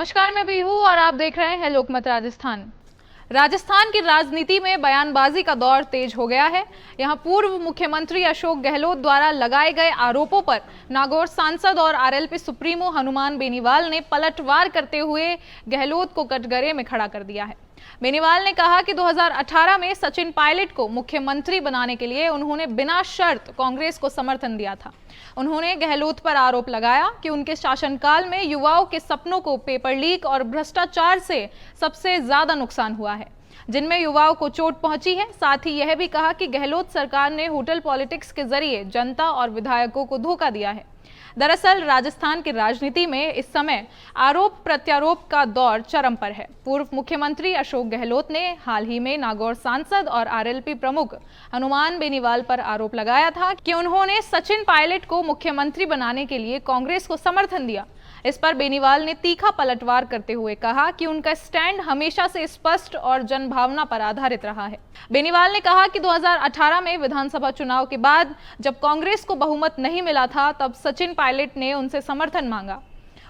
नमस्कार, मैं बीहू और आप देख रहे हैं लोकमत राजस्थान। राजस्थान की राजनीति में बयानबाजी का दौर तेज हो गया है। यहां पूर्व मुख्यमंत्री अशोक गहलोत द्वारा लगाए गए आरोपों पर नागौर सांसद और आरएलपी सुप्रीमो हनुमान बेनीवाल ने पलटवार करते हुए गहलोत को कटघरे में खड़ा कर दिया है। बेनीवाल ने कहा कि 2018 में सचिन पायलट को मुख्यमंत्री बनाने के लिए उन्होंने बिना शर्त कांग्रेस को समर्थन दिया था। उन्होंने गहलोत पर आरोप लगाया कि उनके शासनकाल में युवाओं के सपनों को पेपर लीक और भ्रष्टाचार से सबसे ज्यादा नुकसान हुआ है, जिनमें युवाओं को चोट पहुंची है। साथ ही यह भी कहा कि गहलोत सरकार ने होटल पॉलिटिक्स के जरिए जनता और विधायकों को धोखा दिया है। दरअसल राजस्थान की राजनीति में इस समय आरोप प्रत्यारोप का दौर चरम पर है। पूर्व मुख्यमंत्री अशोक गहलोत ने हाल ही में नागौर सांसद और आरएलपी प्रमुख हनुमान बेनीवाल पर आरोप लगाया था कि उन्होंने सचिन पायलट को मुख्यमंत्री बनाने के लिए कांग्रेस को समर्थन दिया। इस पर बेनीवाल ने तीखा पलटवार करते हुए कहा कि उनका स्टैंड हमेशा से स्पष्ट और जनभावना पर आधारित रहा है। बेनीवाल ने कहा कि 2018 में विधानसभा चुनाव के बाद जब कांग्रेस को बहुमत नहीं मिला था, तब सचिन पायलट ने उनसे समर्थन मांगा।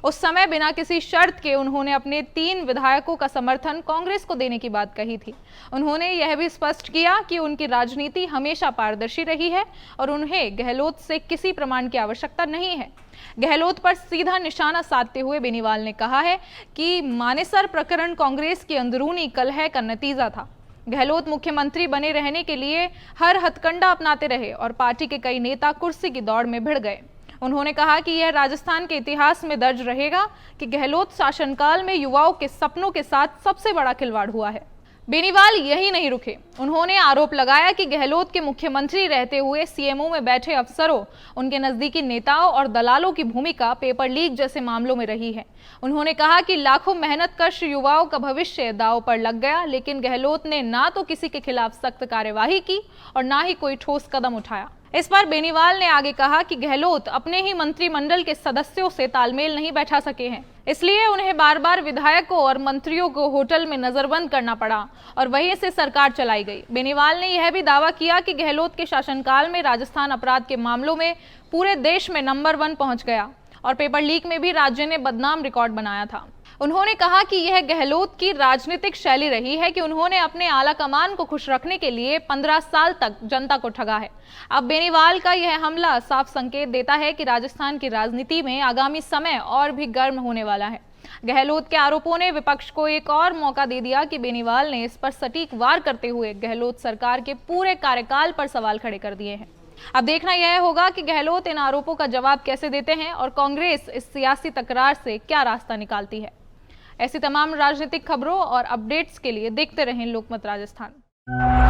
उस समय बिना किसी शर्त के उन्होंने अपने 3 विधायकों का समर्थन कांग्रेस को देने की बात कही थी। उन्होंने यह भी स्पष्ट किया कि उनकी राजनीति हमेशा पारदर्शी रही है और उन्हें गहलोत से किसी प्रमाण की आवश्यकता नहीं है। गहलोत पर सीधा निशाना साधते हुए बेनीवाल ने कहा है कि मानेसर प्रकरण कांग्रेस की अंदरूनी कलह का नतीजा था। गहलोत मुख्यमंत्री बने रहने के लिए हर हथकंडा अपनाते रहे और पार्टी के कई नेता कुर्सी की दौड़ में भिड़ गए। उन्होंने कहा कि यह राजस्थान के इतिहास में दर्ज रहेगा कि गहलोत शासनकाल में युवाओं के सपनों के साथ सबसे बड़ा खिलवाड़ हुआ है। बेनीवाल यही नहीं रुके। उन्होंने आरोप लगाया कि गहलोत के मुख्यमंत्री रहते हुए सीएमओ में बैठे अफसरों, उनके नजदीकी नेताओं और दलालों की भूमिका पेपर लीक जैसे मामलों में रही है। उन्होंने कहा कि लाखों मेहनतकश युवाओं का भविष्य दांव पर लग गया, लेकिन गहलोत ने ना तो किसी के खिलाफ सख्त कार्यवाही की और ना ही कोई ठोस कदम उठाया। इस पर बेनीवाल ने आगे कहा कि गहलोत अपने ही मंत्रिमंडल के सदस्यों से तालमेल नहीं बैठा सके हैं, इसलिए उन्हें बार बार विधायकों और मंत्रियों को होटल में नजरबंद करना पड़ा और वहीं से सरकार चलाई गई। बेनीवाल ने यह भी दावा किया कि गहलोत के शासनकाल में राजस्थान अपराध के मामलों में पूरे देश में नंबर 1 पहुंच गया और पेपर लीक में भी राज्य ने बदनाम रिकॉर्ड बनाया था। उन्होंने कहा कि यह गहलोत की राजनीतिक शैली रही है कि उन्होंने अपने आला कमान को खुश रखने के लिए 15 साल तक जनता को ठगा है। अब बेनीवाल का यह हमला साफ संकेत देता है कि राजस्थान की राजनीति में आगामी समय और भी गर्म होने वाला है। गहलोत के आरोपों ने विपक्ष को एक और मौका दे दिया कि बेनीवाल ने इस पर सटीक वार करते हुए गहलोत सरकार के पूरे कार्यकाल पर सवाल खड़े कर दिए हैं। अब देखना यह होगा कि गहलोत इन आरोपों का जवाब कैसे देते हैं और कांग्रेस इस सियासी तकरार से क्या रास्ता निकालती है। ऐसी तमाम राजनीतिक खबरों और अपडेट्स के लिए देखते रहें लोकमत राजस्थान।